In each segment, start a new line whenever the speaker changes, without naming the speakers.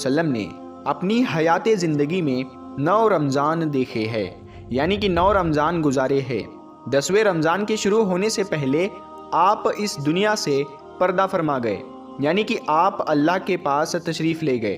وسلم نے اپنی حیات زندگی میں 9 رمضان دیکھے ہیں، یعنی کہ 9 رمضان گزارے ہیں۔ 10ویں رمضان کے شروع ہونے سے پہلے آپ اس دنیا سے پردہ فرما گئے، یعنی کہ آپ اللہ کے پاس تشریف لے گئے۔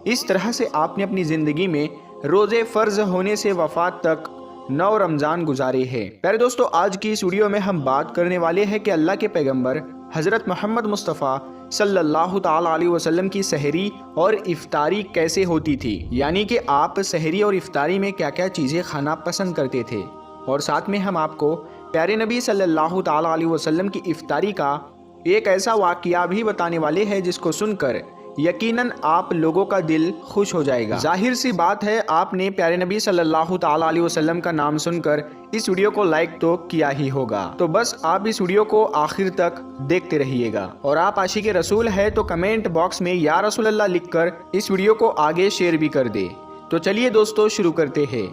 اس طرح سے آپ نے اپنی زندگی میں روزے فرض ہونے سے وفات تک 9 رمضان گزارے ہیں۔ پیارے دوستو، آج کی اس ویڈیو میں ہم بات کرنے والے ہیں کہ اللہ کے پیغمبر حضرت محمد مصطفیٰ صلی اللہ تعالیٰ علیہ وسلم کی سحری اور افطاری کیسے ہوتی تھی، یعنی کہ آپ سحری اور افطاری میں کیا کیا چیزیں کھانا پسند کرتے تھے، اور ساتھ میں ہم آپ کو پیارے نبی صلی اللہ تعالیٰ علیہ وسلم کی افطاری کا ایک ایسا واقعہ بھی بتانے والے ہیں جس کو سن کر یقیناً آپ لوگوں کا دل خوش ہو جائے گا۔ ظاہر سی بات ہے، آپ نے پیارے نبی صلی اللہ تعالیٰ علیہ وسلم کا نام سن کر اس ویڈیو کو لائک تو کیا ہی ہوگا، تو بس آپ اس ویڈیو کو آخر تک دیکھتے رہیے گا۔ اور آپ عاشق رسول ہے تو کمنٹ باکس میں یا رسول اللہ لکھ کر اس ویڈیو کو آگے شیئر بھی کر دے۔ تو چلیے دوستو شروع کرتے ہیں۔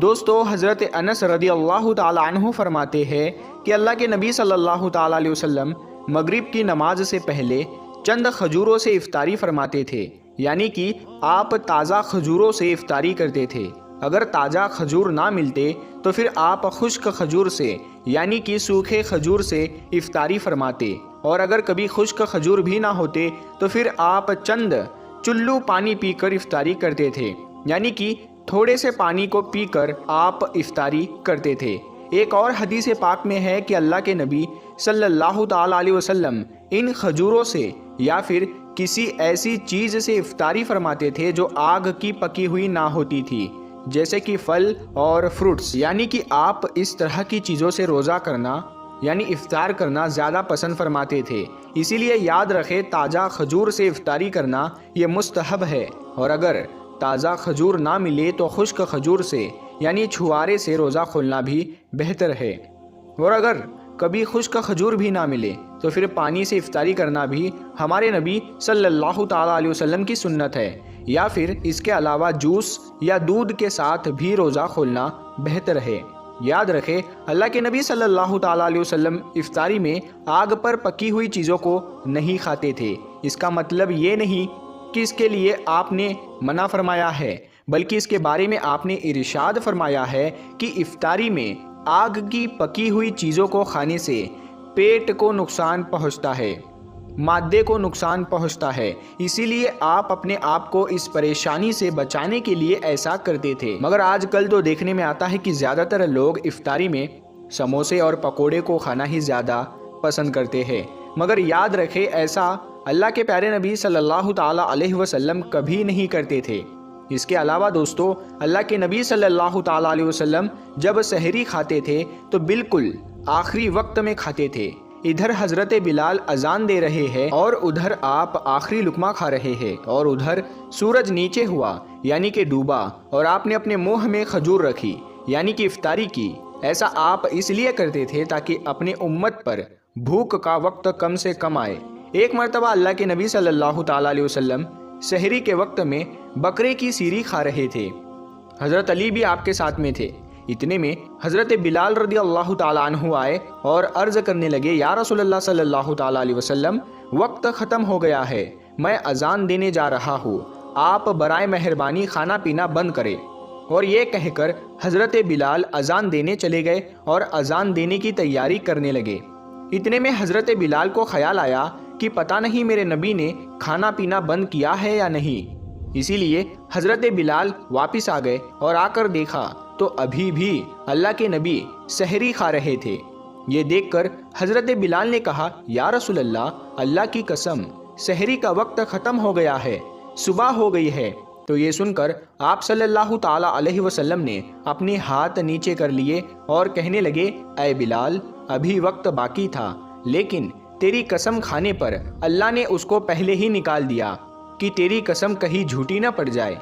دوستو، حضرت انس رضی اللہ تعالیٰ عنہ فرماتے ہیں کہ اللہ کے نبی صلی اللہ تعالیٰ علیہ وسلم مغرب کی نماز سے پہلے چند کھجوروں سے افطاری فرماتے تھے، یعنی کہ آپ تازہ کھجوروں سے افطاری کرتے تھے۔ اگر تازہ کھجور نہ ملتے تو پھر آپ خشک کھجور سے یعنی کہ سوکھے کھجور سے افطاری فرماتے، اور اگر کبھی خشک کھجور بھی نہ ہوتے تو پھر آپ چند چلو پانی پی کر افطاری کرتے تھے، یعنی کہ تھوڑے سے پانی کو پی کر آپ افطاری کرتے تھے۔ ایک اور حدیث پاک میں ہے کہ اللہ کے نبی صلی اللہ تعالیٰ علیہ وسلم ان کھجوروں سے یا پھر کسی ایسی چیز سے افطاری فرماتے تھے جو آگ کی پکی ہوئی نہ ہوتی تھی، جیسے کہ پھل اور فروٹس، یعنی کہ آپ اس طرح کی چیزوں سے روزہ کرنا یعنی افطار کرنا زیادہ پسند فرماتے تھے۔ اسی لیے یاد رکھے، تازہ کھجور سے افطاری کرنا یہ مستحب ہے، اور اگر تازہ کھجور نہ ملے تو خشک کھجور سے یعنی چھوارے سے روزہ کھولنا بھی بہتر ہے، اور اگر کبھی خشک کھجور بھی نہ ملے تو پھر پانی سے افطاری کرنا بھی ہمارے نبی صلی اللہ تعالیٰ علیہ وسلم کی سنت ہے، یا پھر اس کے علاوہ جوس یا دودھ کے ساتھ بھی روزہ کھولنا بہتر ہے۔ یاد رکھے، اللہ کے نبی صلی اللہ تعالیٰ علیہ وسلم افطاری میں آگ پر پکی ہوئی چیزوں کو نہیں کھاتے تھے۔ اس کا مطلب یہ نہیں کہ اس کے لیے آپ نے منع فرمایا ہے، بلکہ اس کے بارے میں آپ نے ارشاد فرمایا ہے کہ افطاری میں آگ کی پکی ہوئی چیزوں کو کھانے سے پیٹ کو نقصان پہنچتا ہے، معدے کو نقصان پہنچتا ہے، اسی لیے آپ اپنے آپ کو اس پریشانی سے بچانے کے لیے ایسا کرتے تھے۔ مگر آج کل تو دیکھنے میں آتا ہے کہ زیادہ تر لوگ افطاری میں سموسے اور پکوڑے کو کھانا ہی زیادہ پسند کرتے ہیں، مگر یاد رکھے ایسا اللہ کے پیارے نبی صلی اللہ تعالیٰ علیہ وسلم کبھی نہیں کرتے تھے۔ اس کے علاوہ دوستو، اللہ کے نبی صلی اللہ تعالیٰ علیہ وسلم جب سحری کھاتے تھے تو بالکل آخری وقت میں کھاتے تھے۔ ادھر حضرت بلال اذان دے رہے ہیں اور ادھر آپ آخری لقمہ کھا رہے ہیں، اور ادھر سورج نیچے ہوا یعنی کہ ڈوبا اور آپ نے اپنے منہ میں کھجور رکھی یعنی کہ افطاری کی۔ ایسا آپ اس لیے کرتے تھے تاکہ اپنے امت پر بھوک کا وقت کم سے کم آئے۔ ایک مرتبہ اللہ کے نبی صلی اللہ تعالیٰ علیہ وسلم سحری کے وقت میں بکرے کی سیری کھا رہے تھے، حضرت علی بھی آپ کے ساتھ میں تھے۔ اتنے میں حضرت بلال رضی اللہ تعالیٰ عنہ آئے اور عرض کرنے لگے، یا رسول اللہ صلی اللہ تعالیٰ علیہ وسلم، وقت ختم ہو گیا ہے، میں اذان دینے جا رہا ہوں، آپ برائے مہربانی کھانا پینا بند کریں۔ اور یہ کہہ کر حضرت بلال اذان دینے چلے گئے اور اذان دینے کی تیاری کرنے لگے۔ اتنے میں حضرت بلال کو خیال آیا کہ پتہ نہیں میرے نبی نے کھانا پینا بند کیا ہے یا نہیں، اسی لیے حضرت بلال واپس آ گئے اور آ کر دیکھا تو ابھی بھی اللہ کے نبی سحری کھا رہے تھے۔ یہ دیکھ کر حضرت بلال نے کہا، یا رسول اللہ، اللہ کی قسم سحری کا وقت ختم ہو گیا ہے، صبح ہو گئی ہے۔ تو یہ سن کر آپ صلی اللہ تعالیٰ علیہ وسلم نے اپنے ہاتھ نیچے کر لیے اور کہنے لگے، اے بلال، ابھی وقت باقی تھا، لیکن تیری قسم کھانے پر اللہ نے اس کو پہلے ہی نکال دیا کہ تیری قسم کہیں جھوٹی نہ پڑ جائے۔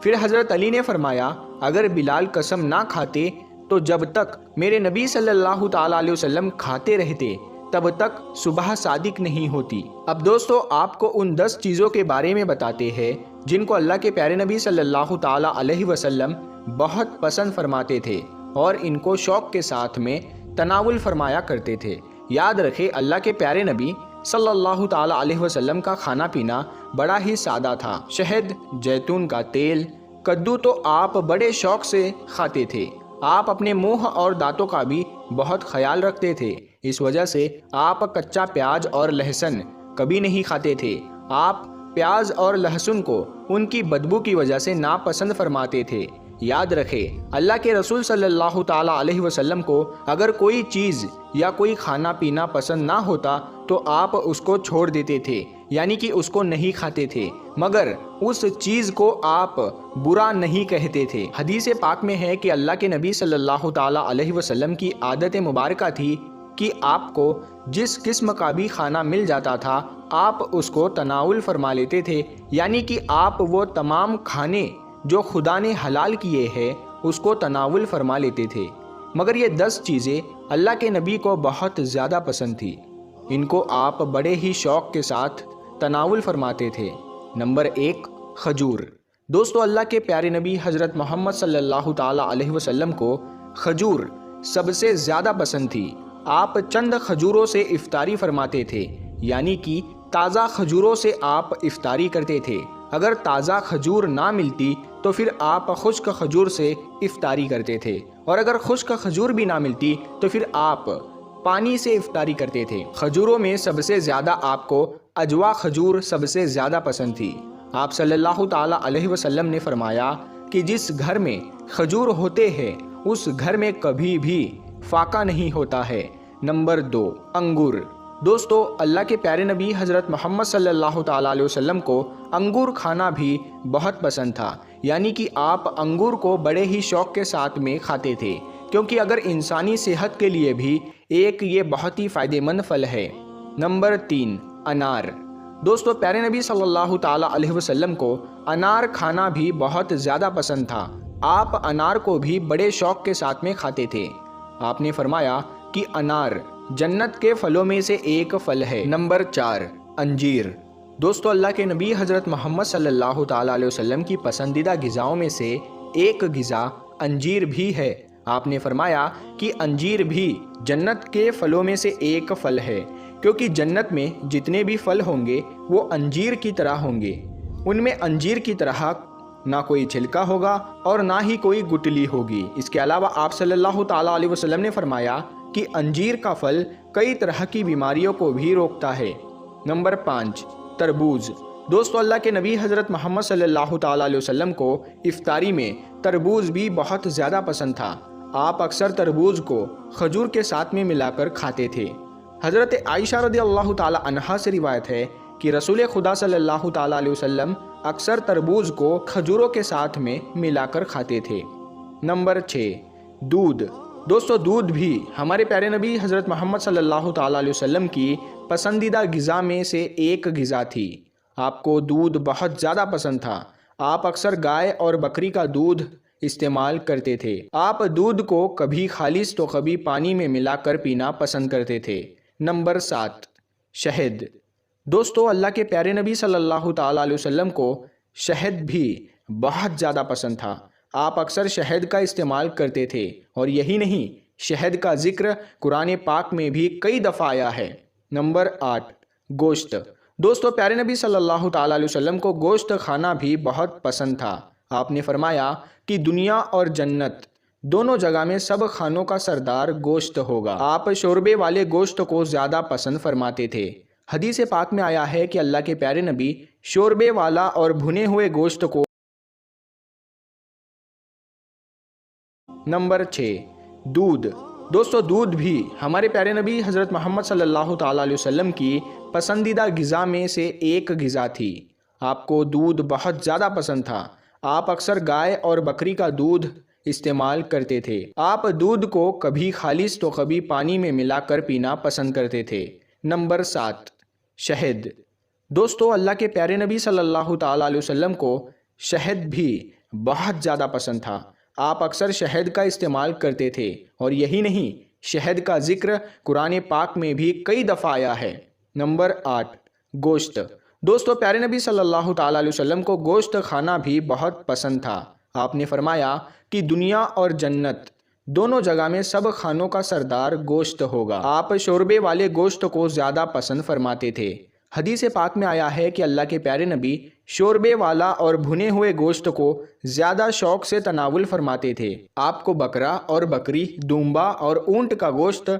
پھر حضرت علی نے فرمایا، اگر بلال قسم نہ کھاتے تو جب تک میرے نبی صلی اللہ تعالیٰ علیہ وسلم کھاتے رہتے تب تک صبح صادق نہیں ہوتی۔ اب دوستو، آپ کو ان 10 چیزوں کے بارے میں بتاتے ہیں جن کو اللہ کے پیارے نبی صلی اللہ تعالیٰ علیہ وسلم بہت پسند فرماتے تھے اور ان کو شوق کے ساتھ میں تناول فرمایا کرتے تھے۔ یاد رکھے، اللہ کے پیارے نبی صلی اللہ تعالی علیہ وسلم کا کھانا پینا بڑا ہی سادہ تھا۔ شہد، جیتون کا تیل، کدو تو آپ بڑے شوق سے کھاتے تھے۔ آپ اپنے منہ اور دانتوں کا بھی بہت خیال رکھتے تھے، اس وجہ سے آپ کچا پیاز اور لہسن کبھی نہیں کھاتے تھے۔ آپ پیاز اور لہسن کو ان کی بدبو کی وجہ سے ناپسند فرماتے تھے۔ یاد رکھیں، اللہ کے رسول صلی اللہ تعالی علیہ وسلم کو اگر کوئی چیز یا کوئی کھانا پینا پسند نہ ہوتا تو آپ اس کو چھوڑ دیتے تھے، یعنی کہ اس کو نہیں کھاتے تھے، مگر اس چیز کو آپ برا نہیں کہتے تھے۔ حدیث پاک میں ہے کہ اللہ کے نبی صلی اللہ تعالی علیہ وسلم کی عادت مبارکہ تھی کہ آپ کو جس قسم کا بھی کھانا مل جاتا تھا آپ اس کو تناول فرما لیتے تھے، یعنی کہ آپ وہ تمام کھانے جو خدا نے حلال کیے ہیں اس کو تناول فرما لیتے تھے۔ مگر یہ 10 چیزیں اللہ کے نبی کو بہت زیادہ پسند تھی، ان کو آپ بڑے ہی شوق کے ساتھ تناول فرماتے تھے۔ نمبر 1، کھجور۔ دوستو، اللہ کے پیارے نبی حضرت محمد صلی اللہ تعالی علیہ وسلم کو کھجور سب سے زیادہ پسند تھی۔ آپ چند کھجوروں سے افطاری فرماتے تھے، یعنی کہ تازہ کھجوروں سے آپ افطاری کرتے تھے۔ اگر تازہ کھجور نہ ملتی تو پھر آپ خشک کھجور سے افطاری کرتے تھے، اور اگر خشک کھجور بھی نہ ملتی تو پھر آپ پانی سے افطاری کرتے تھے۔ کھجوروں میں سب سے زیادہ آپ کو اجوا کھجور سب سے زیادہ پسند تھی۔ آپ صلی اللہ تعالی علیہ وسلم نے فرمایا کہ جس گھر میں کھجور ہوتے ہیں اس گھر میں کبھی بھی فاقہ نہیں ہوتا ہے۔ نمبر 2، انگور۔ دوستو، اللہ کے پیارے نبی حضرت محمد صلی اللہ تعالی علیہ وسلم کو انگور کھانا بھی بہت پسند تھا، یعنی کہ آپ انگور کو بڑے ہی شوق کے ساتھ میں کھاتے تھے، کیونکہ اگر انسانی صحت کے لیے بھی ایک یہ بہت ہی فائدہ مند پھل ہے۔ نمبر 3، انار۔ دوستو، پیارے نبی صلی اللہ تعالی علیہ وسلم کو انار کھانا بھی بہت زیادہ پسند تھا۔ آپ انار کو بھی بڑے شوق کے ساتھ میں کھاتے تھے۔ آپ نے فرمایا کہ انار جنت کے پھلوں میں سے ایک پھل ہے۔ نمبر 4، انجیر۔ دوستو، اللہ کے نبی حضرت محمد صلی اللہ تعالی علیہ وسلم کی پسندیدہ غذاؤں میں سے ایک غذا انجیر بھی ہے۔ آپ نے فرمایا کہ انجیر بھی جنت کے پھلوں میں سے ایک پھل ہے، کیونکہ جنت میں جتنے بھی پھل ہوں گے وہ انجیر کی طرح ہوں گے۔ ان میں انجیر کی طرح نہ کوئی چھلکا ہوگا اور نہ ہی کوئی گٹلی ہوگی۔ اس کے علاوہ آپ صلی اللہ تعالی علیہ وسلم نے فرمایا کہ انجیر کا پھل کئی طرح کی بیماریوں کو بھی روکتا ہے۔ نمبر 5، تربوز۔ دوستو، اللہ کے نبی حضرت محمد صلی اللہ تعالی علیہ وسلم کو افطاری میں تربوز بھی بہت زیادہ پسند تھا۔ آپ اکثر تربوز کو کھجور کے ساتھ میں ملا کر کھاتے تھے۔ حضرت عائشہ رضی اللہ تعالی عنہا سے روایت ہے کہ رسول خدا صلی اللہ تعالی علیہ وسلم اکثر تربوز کو کھجوروں کے ساتھ میں ملا کر کھاتے تھے۔ نمبر 6، دودھ۔ دوستو، دودھ بھی ہمارے پیارے نبی حضرت محمد صلی اللہ تعالی علیہ وسلم کی پسندیدہ غذا میں سے ایک غذا تھی۔ آپ کو دودھ بہت زیادہ پسند تھا۔ آپ اکثر گائے اور بکری کا دودھ استعمال کرتے تھے۔ آپ دودھ کو کبھی خالص تو کبھی پانی میں ملا کر پینا پسند کرتے تھے۔ نمبر 7، شہد۔ دوستو، اللہ کے پیارے نبی صلی اللہ تعالی علیہ وسلم کو شہد بھی بہت زیادہ پسند تھا۔ آپ اکثر شہد کا استعمال کرتے تھے، اور یہی نہیں، شہد کا ذکر قرآن پاک میں بھی کئی دفعہ آیا ہے۔ نمبر 8، گوشت۔ دوستو، پیارے نبی صلی اللہ تعالی علیہ وسلم کو گوشت کھانا بھی بہت پسند تھا۔ آپ نے فرمایا کہ دنیا اور جنت دونوں جگہ میں سب کھانوں کا سردار گوشت ہوگا۔ آپ شوربے والے گوشت کو زیادہ پسند فرماتے تھے۔ حدیث پاک میں آیا ہے کہ اللہ کے پیارے نبی شوربے والا اور بھنے ہوئے گوشت کو۔ نمبر 6، دودھ۔ دوستو، دودھ بھی ہمارے پیارے نبی حضرت محمد صلی اللہ تعالی علیہ وسلم کی پسندیدہ غذا میں سے ایک غذا تھی۔ آپ کو دودھ بہت زیادہ پسند تھا۔ آپ اکثر گائے اور بکری کا دودھ استعمال کرتے تھے۔ آپ دودھ کو کبھی خالص تو کبھی پانی میں ملا کر پینا پسند کرتے تھے۔ نمبر 7، شہد۔ دوستو، اللہ کے پیارے نبی صلی اللہ تعالی علیہ وسلم کو شہد بھی بہت زیادہ پسند تھا۔ آپ اکثر شہد کا استعمال کرتے تھے، اور یہی نہیں، شہد کا ذکر قرآن پاک میں بھی کئی دفعہ آیا ہے۔ نمبر 8، گوشت۔ دوستو، پیارے نبی صلی اللہ تعالی علیہ وسلم کو گوشت کھانا بھی بہت پسند تھا۔ آپ نے فرمایا کہ دنیا اور جنت دونوں جگہ میں سب کھانوں کا سردار گوشت ہوگا۔ آپ شوربے والے گوشت کو زیادہ پسند فرماتے تھے۔ حدیث پاک میں آیا ہے کہ اللہ کے پیارے نبی شوربے والا اور بھنے ہوئے گوشت کو زیادہ شوق سے تناول فرماتے تھے۔ آپ کو بکرا اور بکری، دومبا اور اونٹ کا گوشت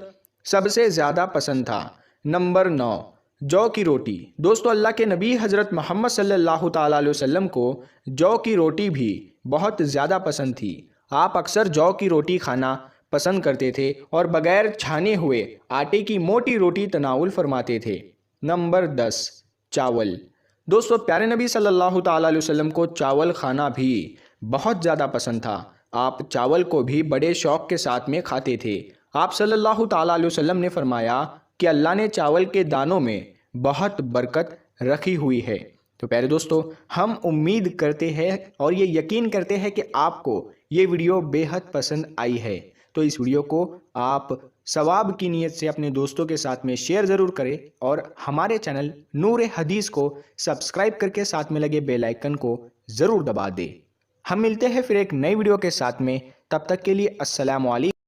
سب سے زیادہ پسند تھا۔ نمبر 9، جو کی روٹی۔ دوستو، اللہ کے نبی حضرت محمد صلی اللہ تعالیٰ علیہ وسلم کو جو کی روٹی بھی بہت زیادہ پسند تھی۔ آپ اکثر جو کی روٹی کھانا پسند کرتے تھے اور بغیر چھانے ہوئے آٹے کی موٹی روٹی تناول فرماتے تھے۔ نمبر 10، چاول۔ دوستو، پیارے نبی صلی اللہ تعالیٰ علیہ وسلم کو چاول کھانا بھی بہت زیادہ پسند تھا۔ آپ چاول کو بھی بڑے شوق کے ساتھ میں کھاتے تھے۔ آپ صلی اللہ تعالیٰ علیہ وسلم نے فرمایا کہ اللہ نے چاول کے دانوں میں بہت برکت رکھی ہوئی ہے۔ تو پیارے دوستو، ہم امید کرتے ہیں اور یہ یقین کرتے ہیں کہ آپ کو یہ ویڈیو بے حد پسند آئی ہے۔ تو اس ویڈیو کو آپ ثواب کی نیت سے اپنے دوستوں کے ساتھ میں شیئر ضرور کریں اور ہمارے چینل نور حدیث کو سبسکرائب کر کے ساتھ میں لگے بیل آئیکن کو ضرور دبا دیں۔ ہم ملتے ہیں پھر ایک نئی ویڈیو کے ساتھ میں، تب تک کے لیے السلام علیکم۔